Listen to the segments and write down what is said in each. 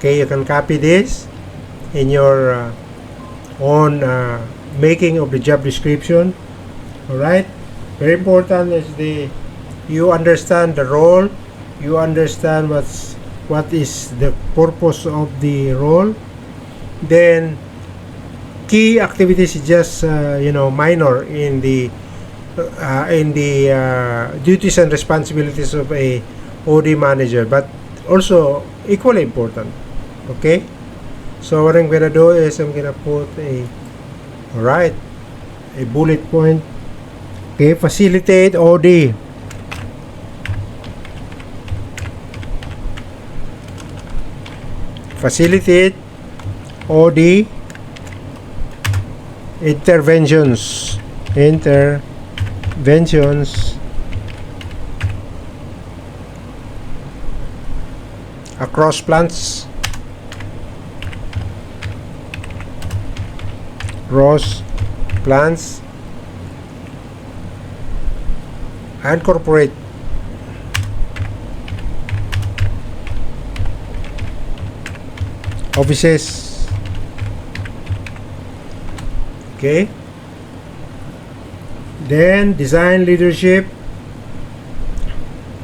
Okay, you can copy this in your own making of the job description. All right, very important is you understand the role, you understand what is the purpose of the role. Then key activities is just minor in the duties and responsibilities of a OD manager, but also equally important. Okay, so what I'm gonna do is I'm gonna put a bullet point. Okay, facilitate OD. Facilitate OD interventions across plants, and corporate offices. Okay, then design leadership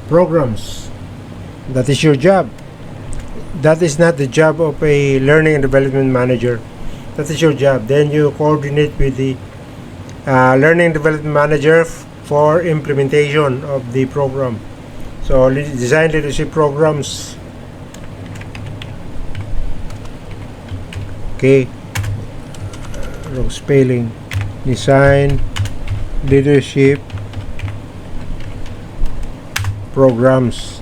programs. That is your job. That is not the job of a learning and development manager. That is your job. Then you coordinate with the learning and development manager for implementation of the program. So design leadership programs. Okay, wrong spelling. Design leadership programs.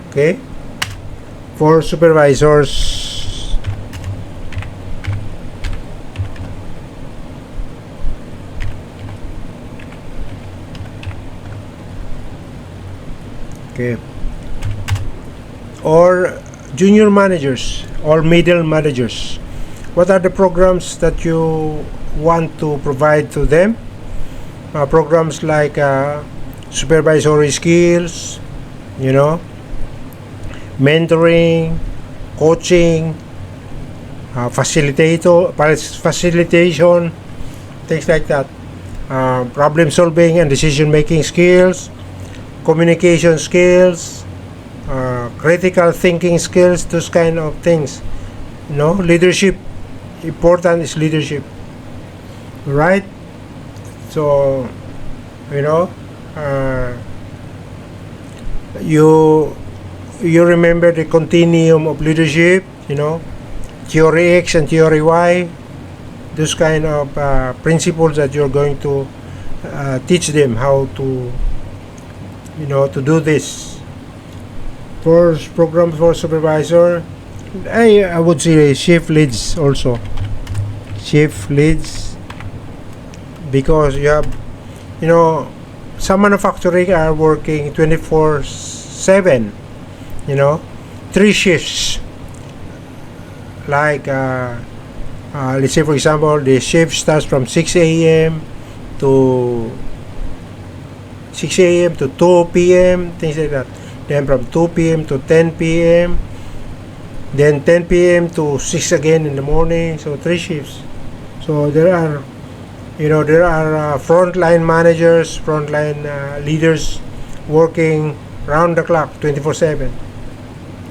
Okay, for supervisors. Okay, or junior managers or middle managers. What are the programs that you want to provide to them? Programs like supervisory skills, mentoring, coaching, facilitation, things like that. Problem solving and decision making skills, communication skills, critical thinking skills, those kind of things. Leadership, important is leadership, right? So you remember the continuum of leadership, theory X and theory Y, those kind of principles that you're going to teach them how to to do this. For programs for supervisor, I would say shift leads also. Shift leads, because you have some manufacturing are working 24/7, 3 shifts. Like let's say for example the shift starts from 6 a.m. to 2 p.m. things like that. Then from 2 p.m. to 10 p.m. Then 10 p.m. to 6 again in the morning. So 3 shifts. So there are frontline managers, frontline leaders working round the clock 24/7.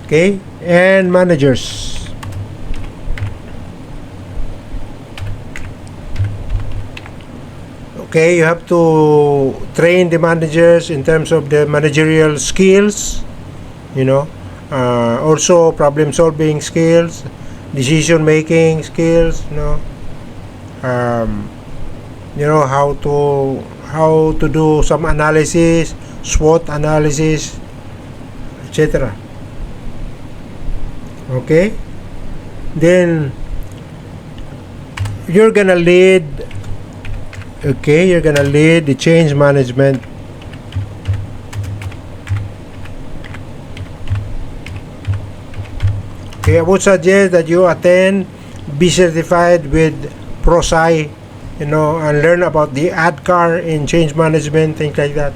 Okay, and managers. Okay, you have to train the managers in terms of the managerial skills, also problem solving skills, decision making skills, how to do some analysis, SWOT analysis, etc. Okay, then you're gonna lead the change management. Okay, I would suggest that you attend, be certified with ProSci, and learn about the ADKAR in change management, things like that.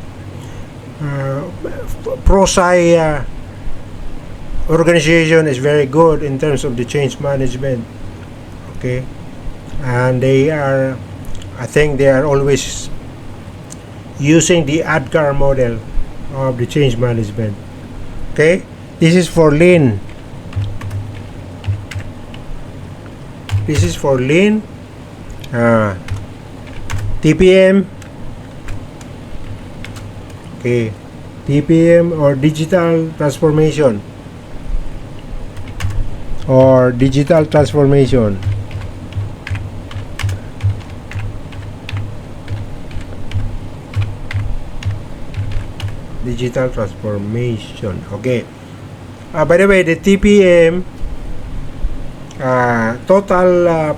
ProSci organization is very good in terms of the change management. Okay, and I think they are always using the ADKAR model of the change management. Okay, this is for lean. This is for lean. TPM. Okay, TPM or digital transformation. Or digital transformation. Digital transformation. Okay. By the way, the TPM total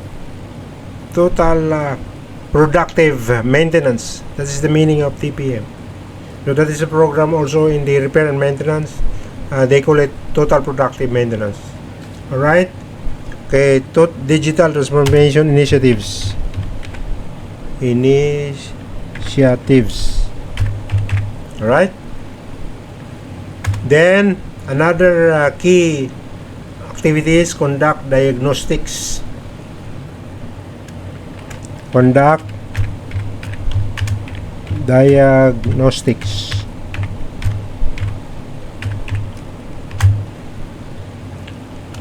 productive maintenance. That is the meaning of TPM. So that is a program also in the repair and maintenance. They call it total productive maintenance. All right. Okay. Digital transformation initiatives. All right. Then another key activities: conduct diagnostics. Conduct diagnostics.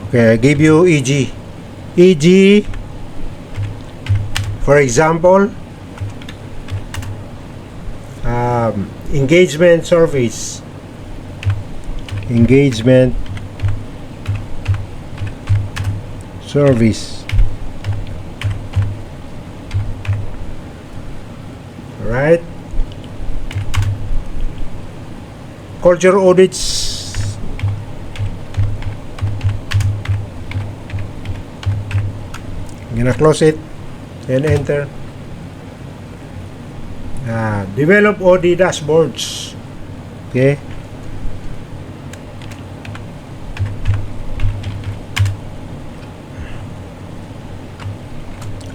Okay, I give you EG. EG, for example, engagement surveys. Engagement service. Right? Culture audits. I'm gonna close it and enter. Develop OD dashboards. Okay.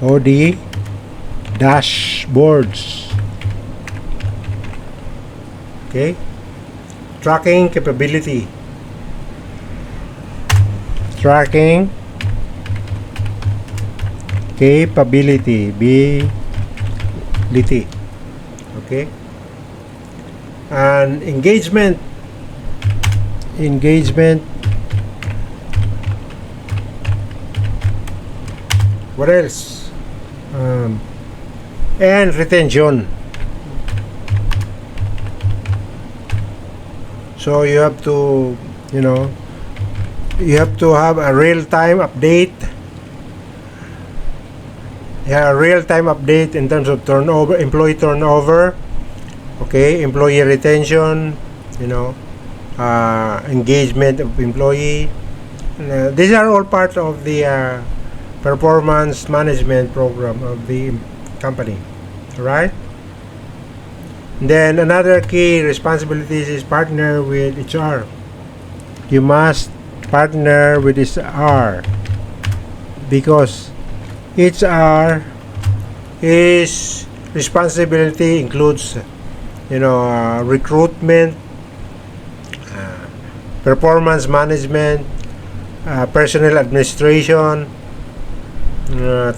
OD dashboards. Okay. Tracking capability. Tracking capability. Ability. Okay. And engagement. What else? And retention. So you have to, you have to have a real-time update. Yeah, real-time update in terms of turnover, employee turnover. Okay, employee retention. Engagement of employee. These are all part of the performance management program of the company. Right? Then another key responsibilities is partner with HR. You must partner with HR because HR is responsibility includes recruitment, performance management, personnel administration,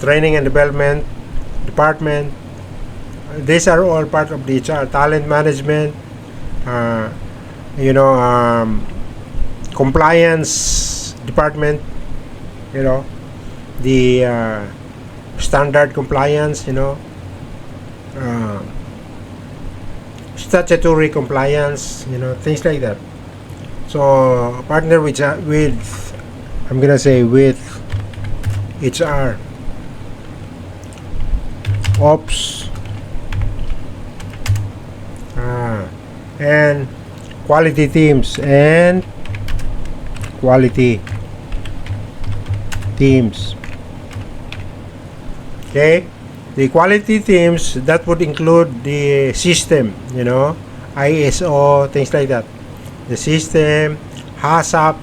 training and development department. These are all part of the HR. Talent management, compliance department, the standard compliance, statutory compliance, things like that. So partner with I'm gonna say with HR, ops, and quality teams Okay, the quality teams that would include the system, ISO, things like that. The system, HACCP,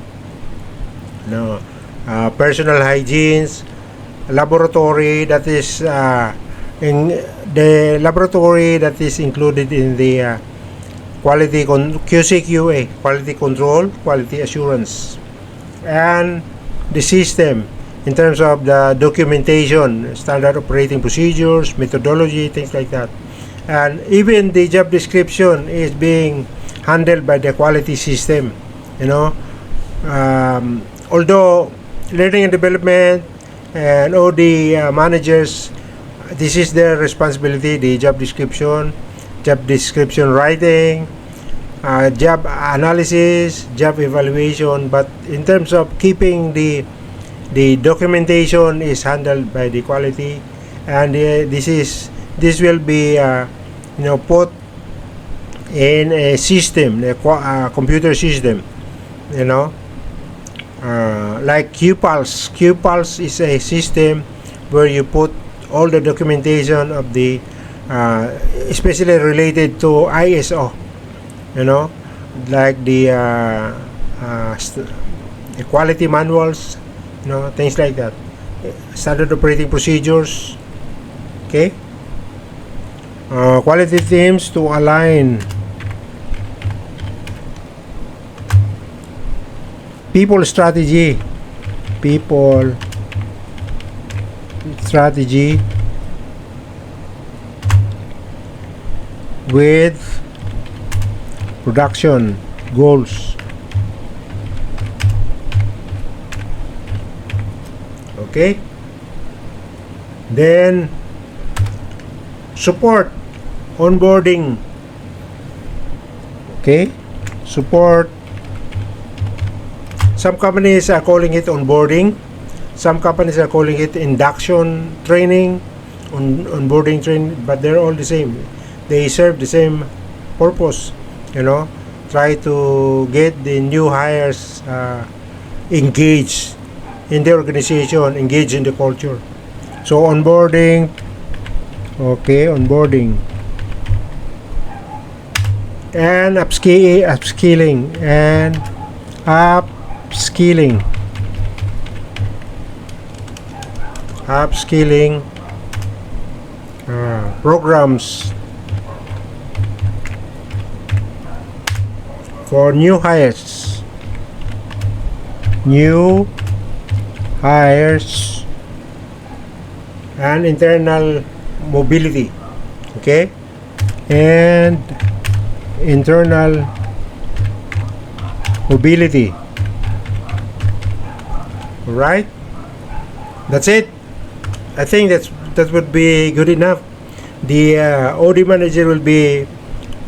personal hygienes, laboratory that is in the laboratory that is included in the quality QC/QA, quality control, quality assurance. and the system in terms of the documentation, standard operating procedures, methodology, things like that. And even the job description is being handled by the quality system, you know. Although learning and development and all the managers, this is their responsibility, the job description writing, job analysis, job evaluation, but in terms of keeping the documentation is handled by the quality, and this will be put in a system, a computer system, like QPulse. QPulse is a system where you put all the documentation of the especially related to ISO, like the quality manuals, things like that, standard operating procedures. Okay. Quality teams to align people strategy with production goals. Okay. Then support onboarding. Okay. Support. Some companies are calling it onboarding. Some companies are calling it induction training, onboarding training, but they're all the same. They serve the same purpose, try to get the new hires engaged in the organization, engaged in the culture. So onboarding, okay, onboarding. And upskilling and upskilling programs for new hires and internal mobility. Okay, and internal mobility. All right, that's it. I think that would be good enough. The OD manager will be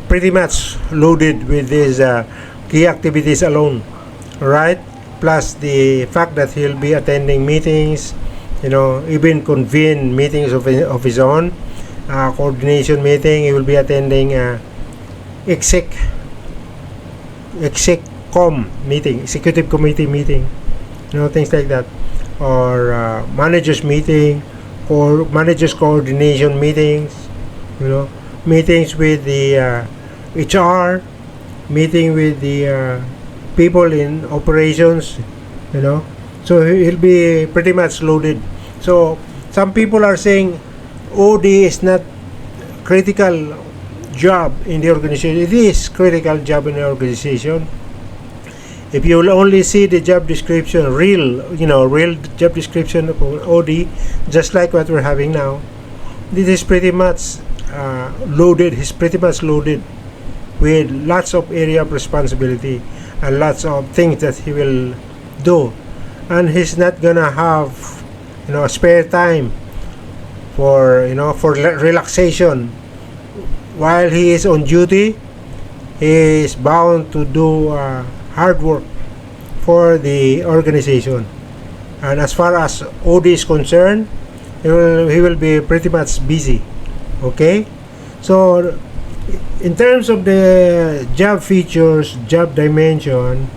pretty much loaded with these key activities alone. All right, plus the fact that he'll be attending meetings, even convene meetings of his own, coordination meeting. He will be attending execcom meeting, executive committee meeting, things like that, or managers meeting, or managers coordination meetings, meetings with the HR, meeting with the people in operations, so he'll be pretty much loaded. So some people are saying OD is not critical job in the organization. It is critical job in the organization. If you will only see the job description, real job description of OD, just like what we're having now, this is pretty much loaded. He's pretty much loaded with lots of area of responsibility and lots of things that he will do, and he's not gonna have spare time for relaxation. While he is on duty, he is bound to do hard work for the organization. And as far as OD is concerned, he will be pretty much busy. Okay, so in terms of the job features, job dimension,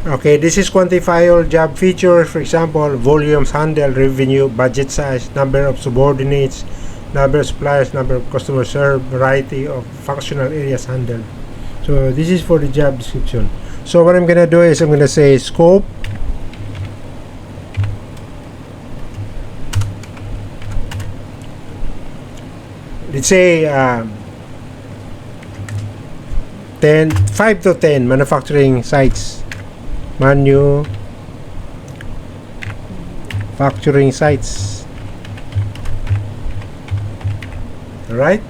okay, this is quantifiable job features. For example, volumes handled, revenue, budget size, number of subordinates, number of suppliers, number of customers served, variety of functional areas handled. So this is for the job description. So what I'm gonna do is I'm gonna say scope, let's say 5 to 10 manufacturing sites. manufacturing sites. Alright?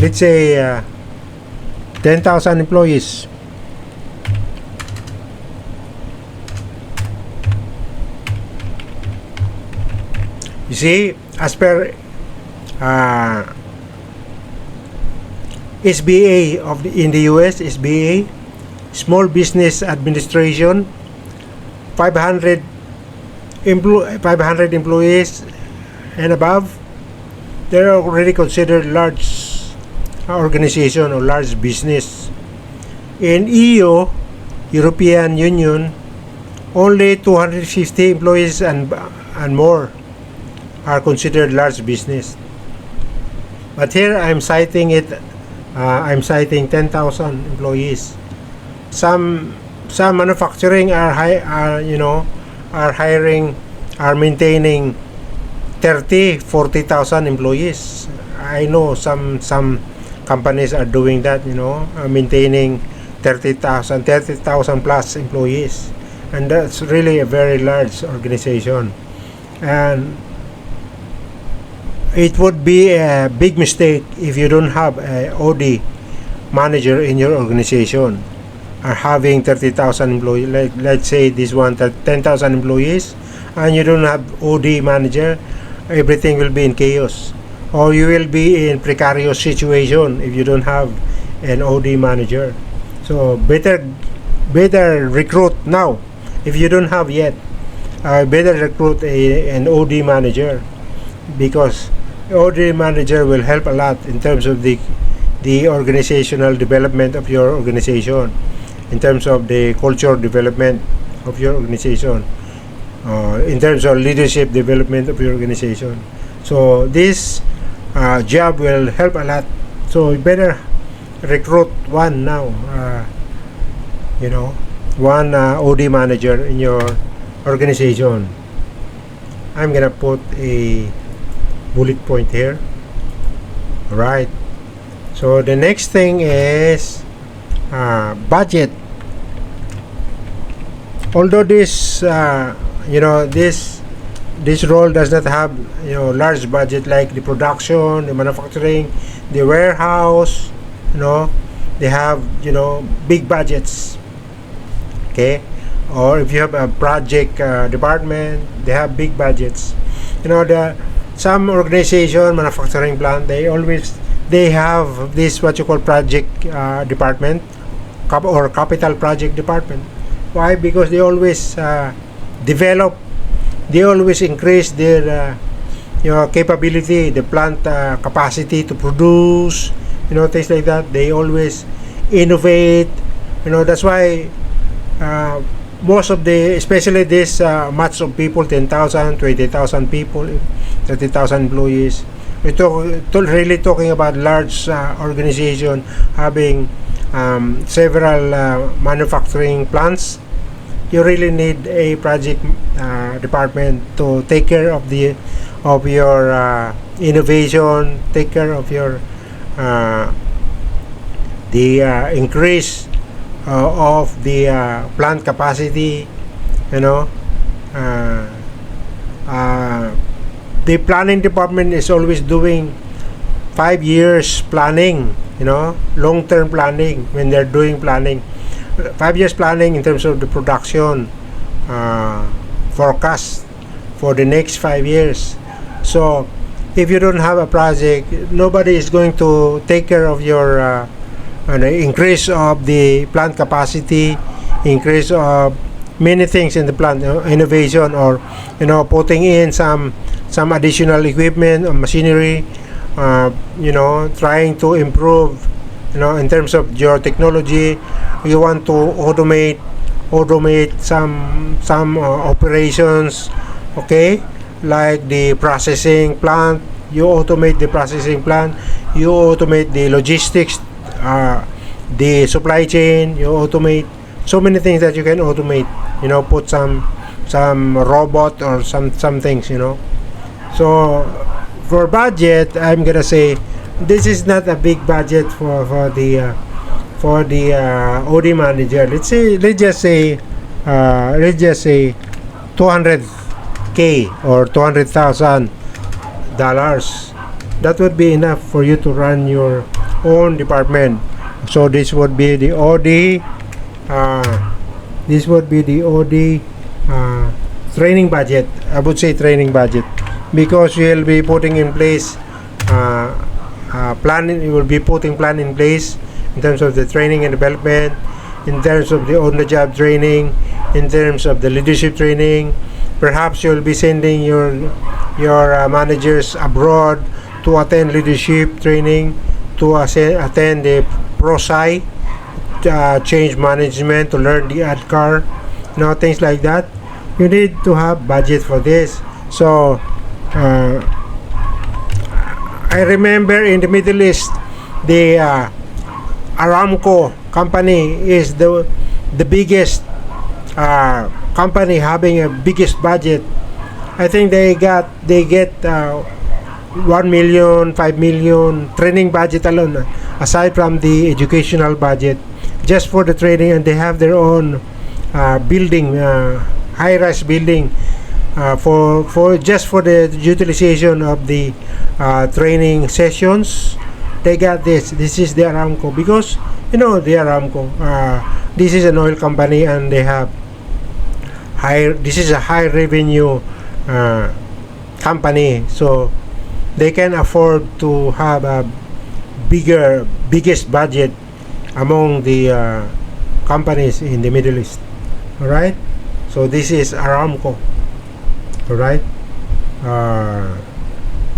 Let's say 10,000 employees. You see, as per SBA in the US, SBA, Small Business Administration, 500 employees and above, they're already considered large organization or large business. In EU, European Union, only 250 employees and more are considered large business. But here I'm citing 10,000 employees. Some manufacturing are maintaining 40,000 employees. I know some companies are doing that, maintaining 30,000 plus employees, and that's really a very large organization. And it would be a big mistake if you don't have a OD manager in your organization, or having 30,000 employees. Let's say this one 10,000 employees, and you don't have OD manager. Everything will be in chaos, or you will be in precarious situation if you don't have an OD manager. So better recruit now. If you don't have yet, better recruit an OD manager, because OD manager will help a lot in terms of the organizational development of your organization, in terms of the culture development of your organization, in terms of leadership development of your organization. So this job will help a lot. So you better recruit one now, one OD manager in your organization. I'm gonna put a bullet point here. Alright, so the next thing is budget. Although this this role does not have large budget like the production, the manufacturing, the warehouse, they have big budgets, okay? Or if you have a project department, they have big budgets. Some organization, manufacturing plant, they have this what you call project department, or capital project department. Why? Because they always they always increase their capability, the plant capacity to produce, things like that. They always innovate. That's why most of especially this much of people, 10,000, 20,000 people, 30,000 employees. We're really talking about large organization having several manufacturing plants. You really need a project department to take care of your innovation, take care of your increase of the plant capacity. The planning department is always doing 5 years planning, long-term planning. When they're doing planning, 5 years planning in terms of the production forecast for the next 5 years. So if you don't have a project, nobody is going to take care of your increase of the plant capacity, increase of many things in the plant, innovation, or putting in some additional equipment or machinery, trying to improve, in terms of your technology. You want to automate some operations, okay, like the processing plant. You automate the processing plant, you automate the logistics, the supply chain, you automate so many things that you can automate, put some robot or some things. So for budget, I'm gonna say this is not a big budget for for the OD manager, let's just say 200k or $200,000. That would be enough for you to run your own department. So this would be the OD. This would be the OD training budget. I would say training budget, because you will be putting in place plan. You will be putting plan in place in terms of the training and development, in terms of the on-the-job training, in terms of the leadership training. Perhaps you will be sending your managers abroad to attend leadership training, to attend the ProSci, change management, to learn the ADCAR, things like that. You need to have budget for this. So I remember in the Middle East, the Aramco company is the biggest company having a biggest budget. I think they get 1 million, 5 million training budget alone, aside from the educational budget, just for the training. And they have their own building, high-rise building, for just for the utilization of the training sessions. They got this. This is the Aramco, because the Aramco, this is an oil company, and they have this is a high revenue company, so they can afford to have a biggest budget among the companies in the Middle East. All right, so this is Aramco. All right.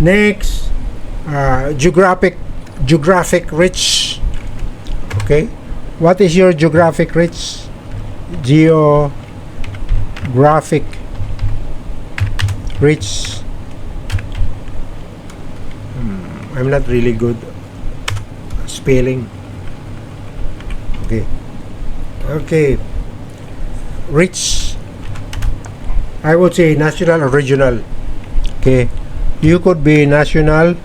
Next, geographic reach. Okay, what is your geographic reach? Geographic reach. I'm not really good spelling. Okay. Reach, I would say national or regional. Okay, you could be national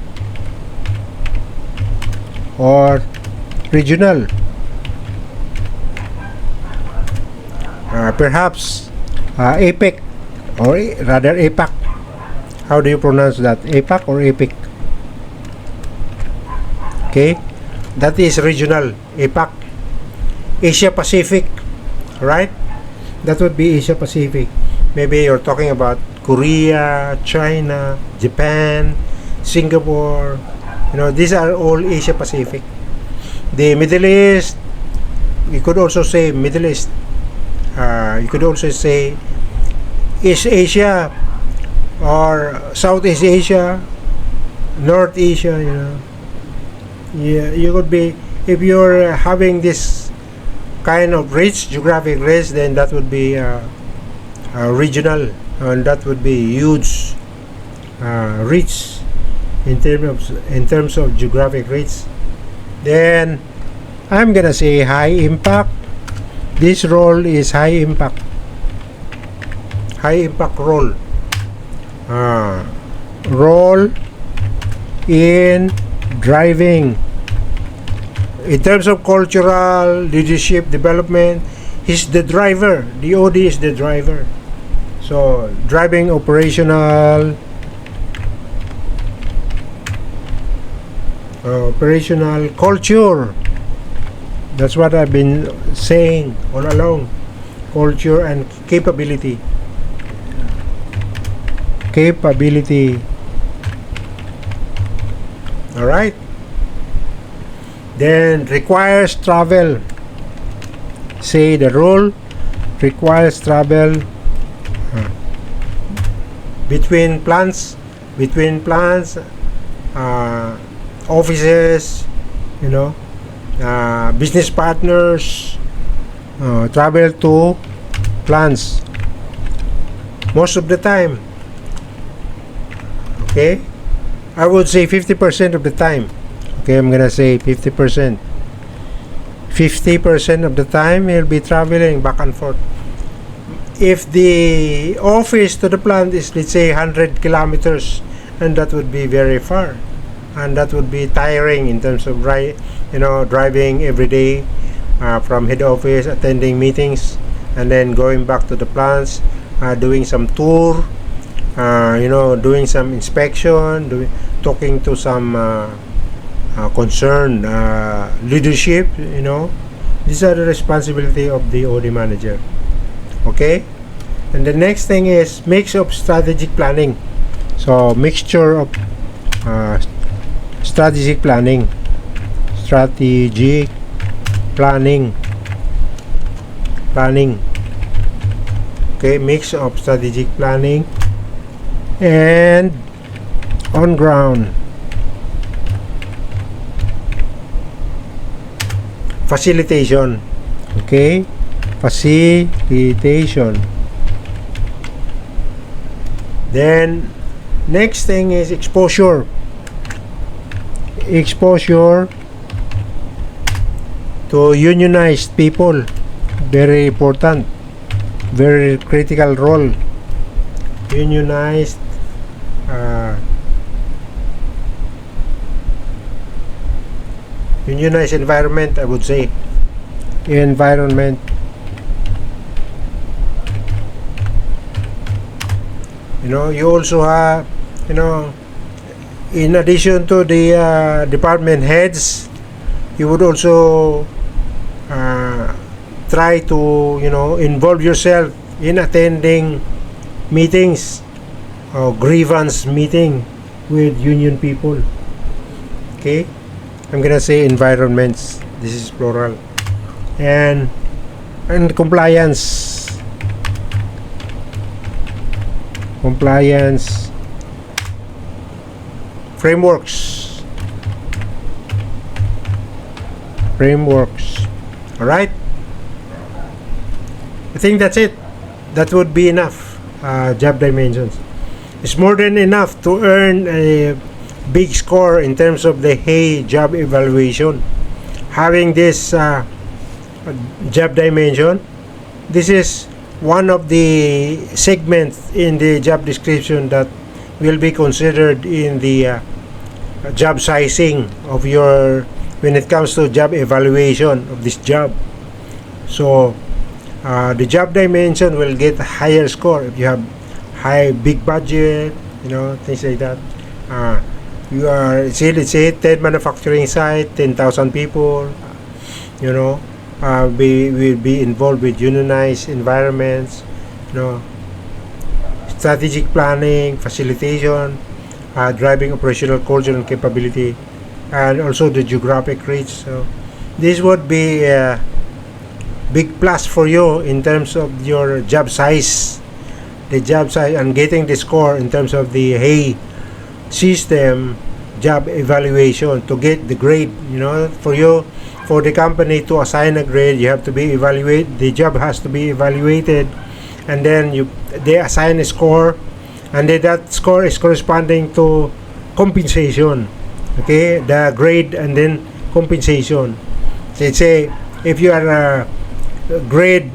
or regional. Perhaps APEC, or rather APAC. How do you pronounce that? APAC or APEC? Okay, that is regional. APAC. Asia Pacific, right? That would be Asia Pacific. Maybe you're talking about Korea, China, Japan, Singapore. These are all Asia Pacific. The Middle East, you could also say Middle East. You could also say East Asia or Southeast Asia, North Asia. Yeah, you could be, if you're having this kind of reach, geographic reach, then that would be regional, and that would be huge reach in terms of geographic reach. Then I'm gonna say high impact. This role is high impact role. Role in driving, in terms of cultural leadership development. He's the driver. The OD is the driver. So driving operational culture. That's what I've been saying all along. Culture and capability. All right. Then requires travel. Say the role requires travel between plants, offices, business partners, travel to plants most of the time. Okay, I would say 50% of the time. Okay, I'm gonna say 50%. 50% of the time you'll be traveling back and forth. If the office to the plant is, let's say, 100 kilometers, and that would be very far, and that would be tiring in terms of driving every day from head office, attending meetings, and then going back to the plants, doing some tour, doing some inspection, talking to some concerned leadership. These are the responsibility of the OD manager. Okay, and the next thing is mix of strategic planning. So mixture of strategic planning. Okay, mix of strategic planning and on ground facilitation. Okay, facilitation. Then next thing is exposure to unionized people. Very important, very critical role. Unionized environment, I would say. Environment. You also have, in addition to the department heads, you would also try to involve yourself in attending meetings or grievance meeting with union people. Okay, I'm gonna say environments, this is plural. And compliance frameworks. All right, I think that's it. That would be enough. Job dimensions, it's more than enough to earn a big score in terms of the HEY job evaluation. Having this job dimension, this is one of the segments in the job description that will be considered in the job sizing of your, when it comes to job evaluation of this job. So the job dimension will get a higher score if you have big budget, things like that. You are, let's say 10 manufacturing site, 10,000 people, will be involved with unionized environments, strategic planning, facilitation, driving operational culture and capability, and also the geographic reach. So this would be a big plus for you in terms of your job size, and getting the score in terms of the HEY system job evaluation to get the grade. For the company to assign a grade, you have to be evaluated. The job has to be evaluated, and then they assign a score, and then that score is corresponding to compensation. Okay, the grade and then compensation. So let's say if you are a grade,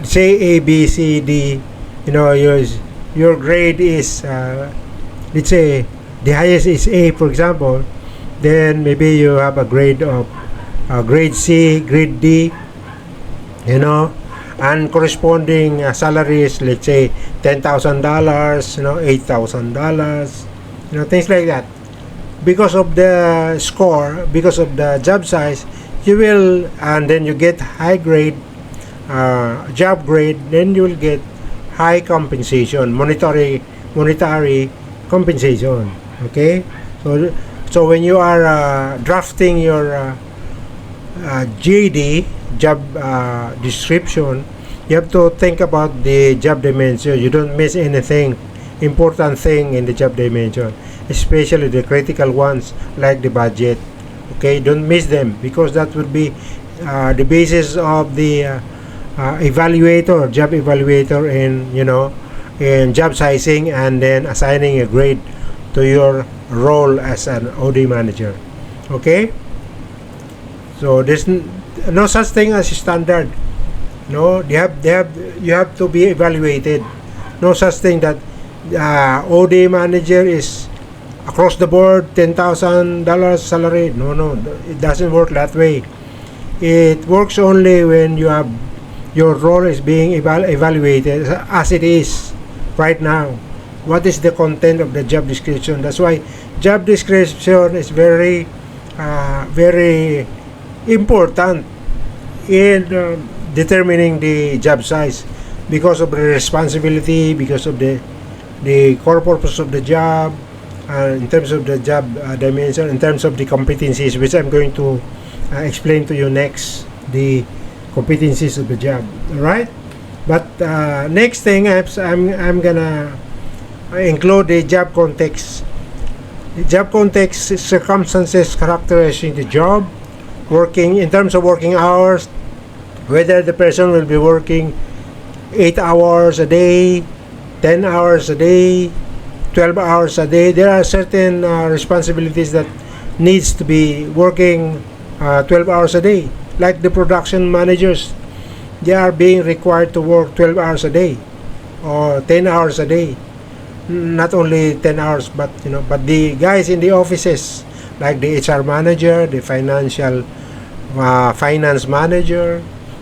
say A, B, C, D, your grade is let's say the highest is A, for example, then maybe you have a grade of grade C, grade D, and corresponding salaries, let's say $10,000, $8,000, things like that. Because of the score, because of the job size, you will, and then you get high grade, job grade, then you will get high compensation, monetary compensation. Okay, so when you are drafting your JD, job description, you have to think about the job dimension. You don't miss anything important thing in the job dimension, especially the critical ones like the budget. Okay, don't miss them, because that would be the basis of the job evaluator in job sizing and then assigning a grade to your role as an OD manager. Okay, so there's no such thing as standard. No, you have to be evaluated. No such thing that OD manager is across the board $10,000 salary. No, it doesn't work that way. It works only when your role is being evaluated as it is right now. What is the content of the job description? That's why job description is very very important in determining the job size, because of the responsibility, because of the core purpose of the job, in terms of the job dimension, in terms of the competencies, which I'm going to explain to you next, the competencies of the job. All right, but next thing I'm gonna include the job context. The job context is circumstances characterizing the job, working in terms of working hours, whether the person will be working 8 hours a day, 10 hours a day, 12 hours a day. There are certain responsibilities that needs to be working 12 hours a day. Like the production managers, they are being required to work 12 hours a day or 10 hours a day. Not only 10 hours, but but the guys in the offices, like the HR manager, the finance manager,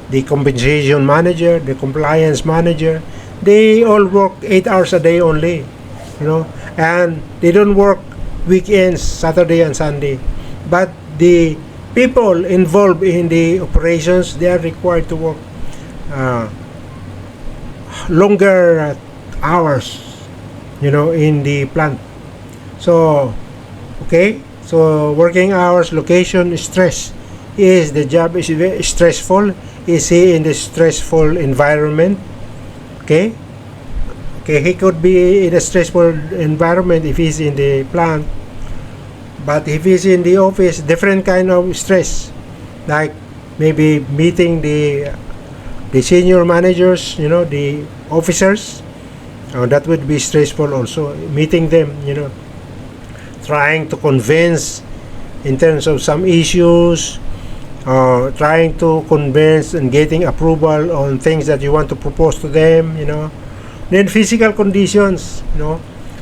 the compensation manager, the compliance manager, they all work 8 hours a day only, and they don't work weekends, Saturday and Sunday. But the people involved in the operations, they are required to work longer hours, in the plant. So, okay, so working hours, location, stress. Is the job is very stressful? Is he in the stressful environment? Okay, he could be in a stressful environment if he's in the plant, but if he's in the office, different kind of stress, like maybe meeting the senior managers, the officers. That would be stressful also, meeting them, trying to convince in terms of some issues, trying to convince and getting approval on things that you want to propose to them. Then physical conditions,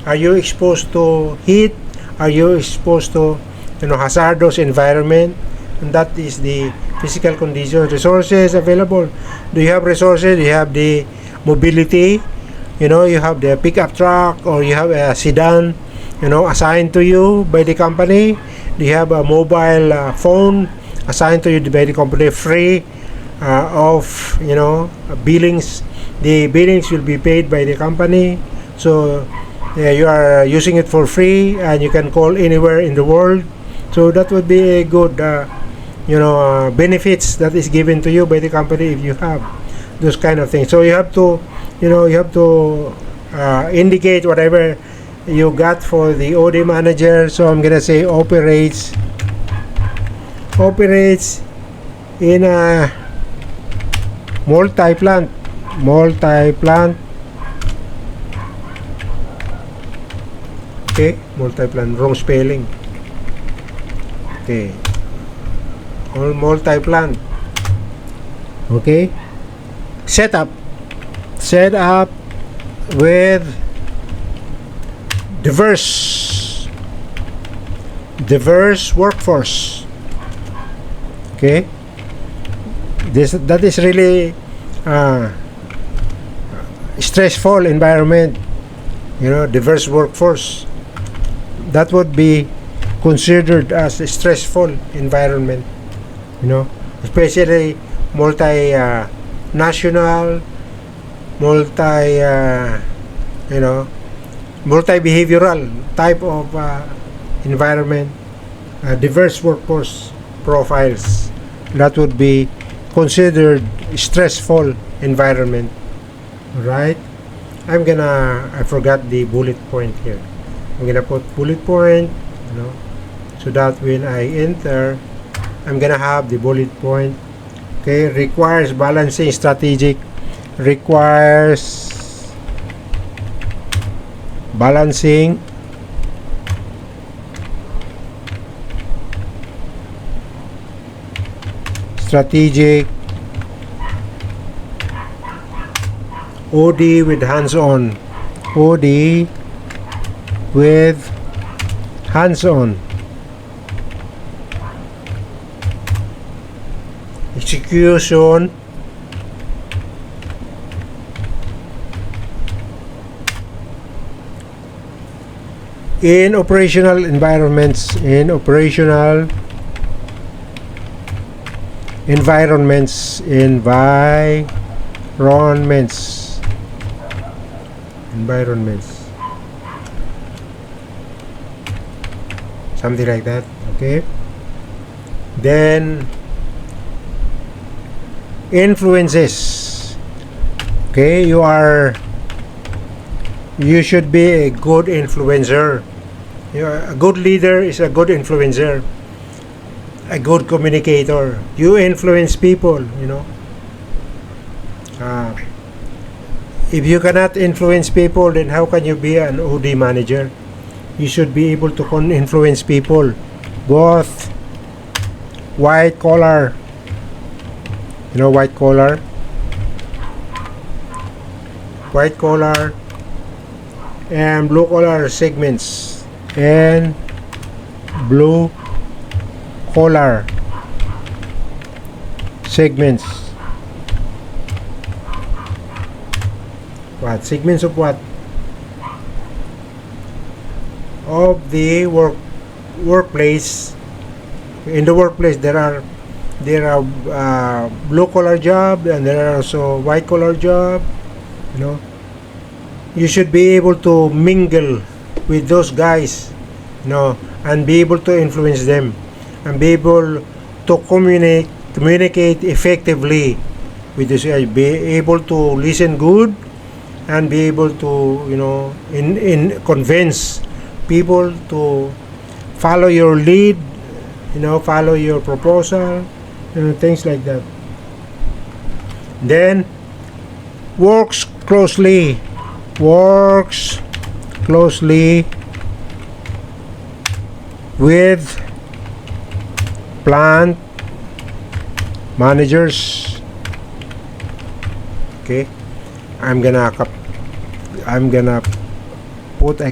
are you exposed to heat, are you exposed to hazardous environment, and that is the physical conditions. Resources available, do you have resources? Do you have the mobility? You have the pickup truck, or you have a sedan, assigned to you by the company. Do you have a mobile phone assigned to you by the company, free of billings? The billings will be paid by the company, so you are using it for free, and you can call anywhere in the world. So that would be a good benefits that is given to you by the company if you have those kind of things. So you have to indicate whatever you got for the OD manager. So I'm gonna say operates in a multi-plant. Okay, multi-plant, wrong spelling. Okay, all multi-plant. Okay, set up with diverse workforce. Okay, that is really stressful environment, diverse workforce. That would be considered as a stressful environment, especially multi-national, multi-behavioral type of environment, diverse workforce profiles. That would be considered stressful environment. Right? I forgot the bullet point here. I'm gonna put bullet point, so that when I enter, I'm gonna have the bullet point. Okay, requires balancing strategic, requires balancing strategic, OD with hands-on, OD with hands-on. execution in operational environments, environments, something like that. Okay, then influences. Okay, you should be a good influencer. A good leader is a good influencer, a good communicator. You influence people, if you cannot influence people, then how can you be an OD manager? You should be able to influence people, both white collar, white collar and blue collar segments, and blue collar segments. What segments of what? Of the workplace. In the workplace, there are blue collar job, and there are also white collar job. You should be able to mingle with those guys, and be able to influence them, and be able to communicate effectively with this guy. Be able to listen good, and be able to in convince people to follow your lead, follow your proposal, things like that. Then works closely with plant managers. Okay, I'm gonna put a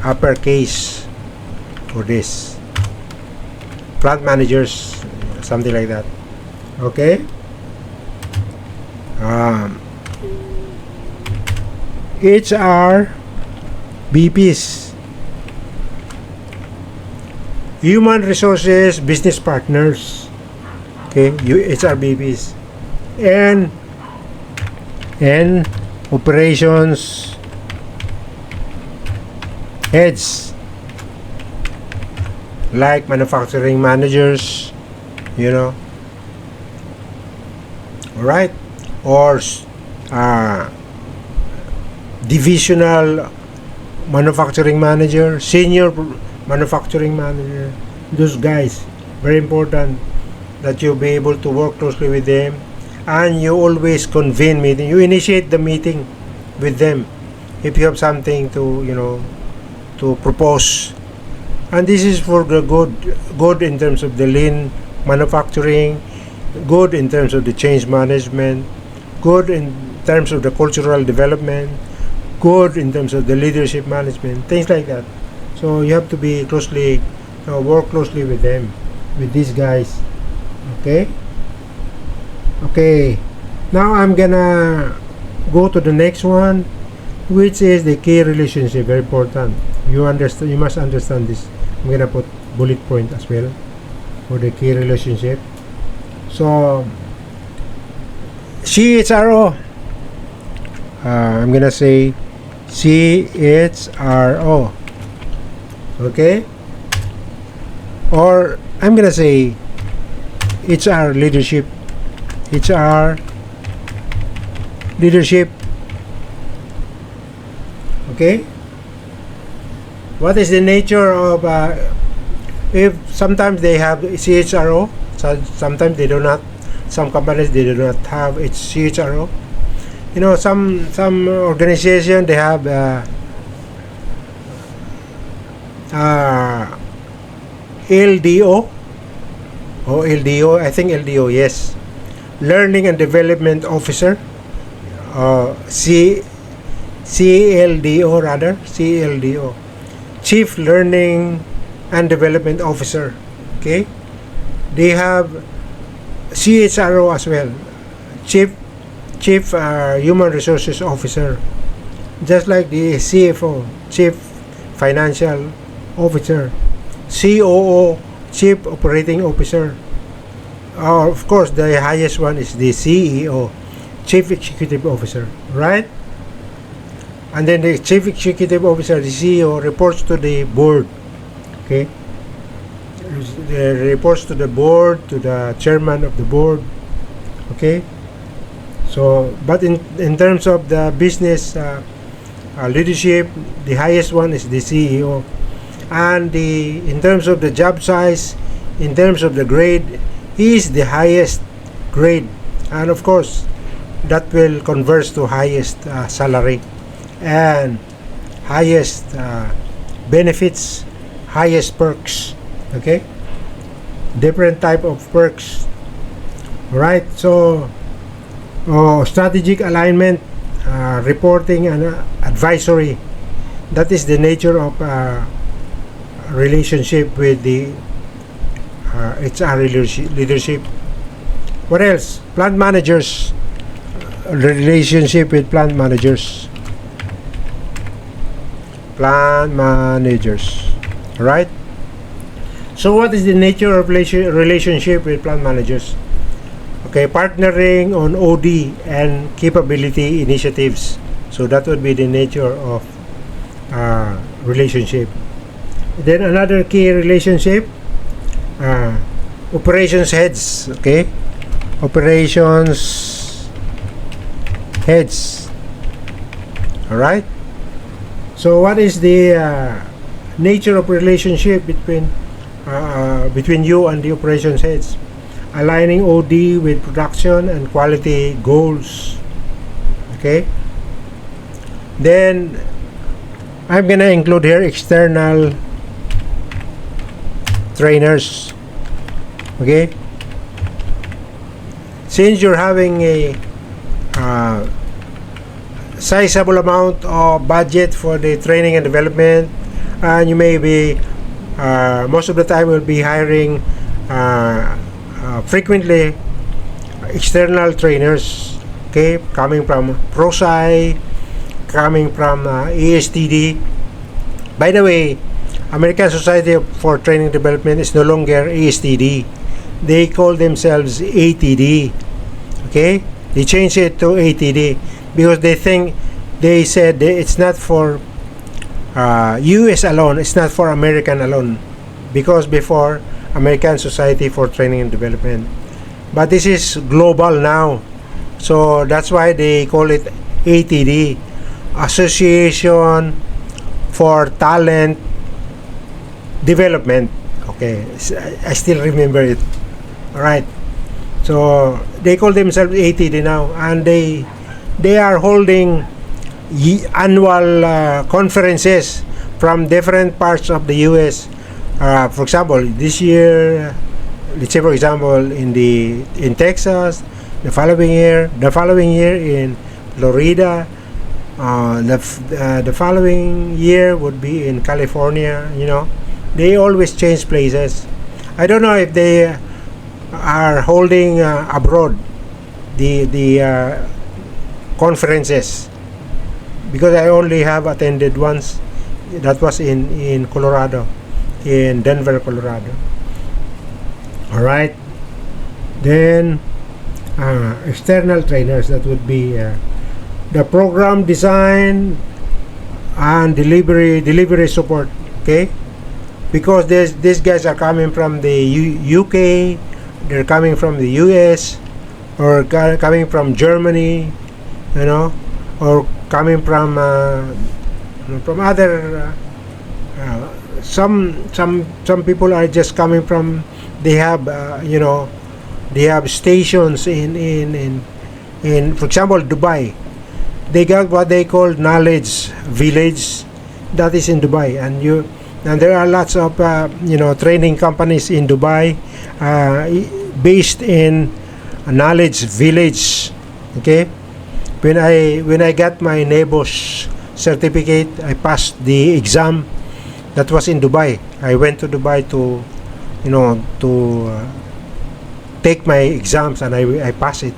uppercase for this. Plant managers, something like that. Okay. HR BPs, human resources business partners. Okay, HR BPs, and operations heads, like manufacturing managers, alright, or divisional manufacturing manager, senior manufacturing manager. Those guys, very important that you be able to work closely with them, and you always convene meeting. You initiate the meeting with them if you have something to to propose. And this is for the good in terms of the lean manufacturing, good in terms of the change management, good in terms of the cultural development, good in terms of the leadership management, things like that. So you have to be closely, work closely with them, with these guys. Okay. Now I'm gonna go to the next one, which is the key relationship. Very important. You must understand this. I'm gonna put bullet point as well for the key relationship. So CHRO, I'm gonna say CHRO. Okay, or I'm gonna say HR leadership. Okay, what is the nature of if sometimes they have CHRO, sometimes they do not. Some companies they do not have CHRO. Some organization they have LDO or LDO. I think LDO, yes, Learning and Development Officer. CLDO, Chief Learning and Development Officer. Okay, they have CHRO as well, Chief Human Resources Officer, just like the CFO, Chief Financial Officer, COO, Chief Operating Officer. Of course, the highest one is the CEO, Chief Executive Officer, right? And then the Chief Executive Officer, the CEO, reports to the board. Okay, reports to the board, to the chairman of the board. Okay, so but in terms of the business leadership, the highest one is the CEO, and in terms of the job size, in terms of the grade, he is the highest grade, and of course that will converge to highest salary and highest benefits, highest perks. Okay, different type of perks. Right, so strategic alignment, reporting and advisory, that is the nature of relationship with the HR leadership. What else? Plant managers, relationship with plant managers. Plant managers, right? So what is the nature of relationship with plant managers? Okay, partnering on OD and capability initiatives. So that would be the nature of relationship. Then another key relationship, operations heads. Okay, operations heads. All right. So what is the nature of relationship between you and the operations heads? Aligning OD with production and quality goals. Okay. Then I'm gonna include here external trainers. Okay. Since you're having a sizable amount of budget for the training and development, and you may be most of the time will be hiring frequently external trainers, okay, coming from ProSci, coming from ASTD. By the way, American Society for Training and Development is no longer ASTD. They call themselves ATD. Okay, they changed it to ATD because they said it's not for US alone, it's not for American alone, because before American Society for Training and Development, but this is global now, so that's why they call it ATD, Association for Talent Development. Okay, I still remember it. All right, so they call themselves ATD now, and they are holding annual conferences from different parts of the US. For example, this year, let's say for example in Texas, the following year in Florida, the following year would be in California. You know, they always change places. I don't know if they are holding abroad the conferences, because I only have attended once. That was in Colorado, in Denver, Colorado. All right. Then external trainers, that would be the program design and delivery support. Okay, because these guys are coming from the UK, they're coming from the US, or coming from Germany, you know, or coming from other some people are just coming from, they have they have stations in for example Dubai. They got what they call knowledge village, that is in Dubai, and there are lots of training companies in Dubai based in knowledge village. Okay, when I got my NEBOS certificate, I passed the exam. That was in Dubai. I went to Dubai to take my exams and I pass it.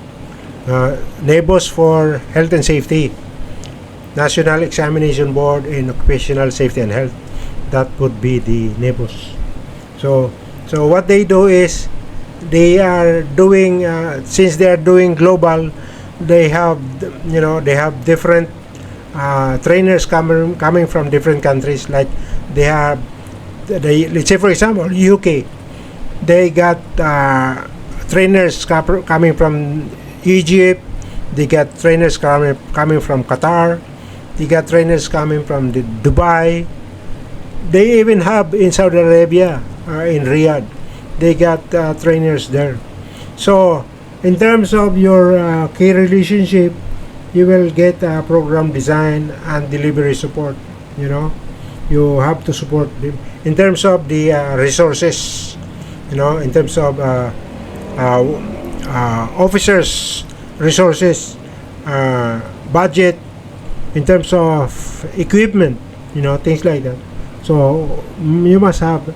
NEBOS for health and safety, National Examination Board in Occupational Safety and Health. That would be the NEBOS. So what they do is they are doing since they are doing global, they have different trainers coming from different countries. Like let's say for example UK, they got trainers coming from Egypt, they got trainers coming from Qatar, they got trainers coming from Dubai, they even have in Saudi Arabia, in Riyadh, they got trainers there. So in terms of your key relationship, you will get program design and delivery support. You have to support them in terms of the resources, in terms of officers resources, budget, in terms of equipment, things like that. So you must have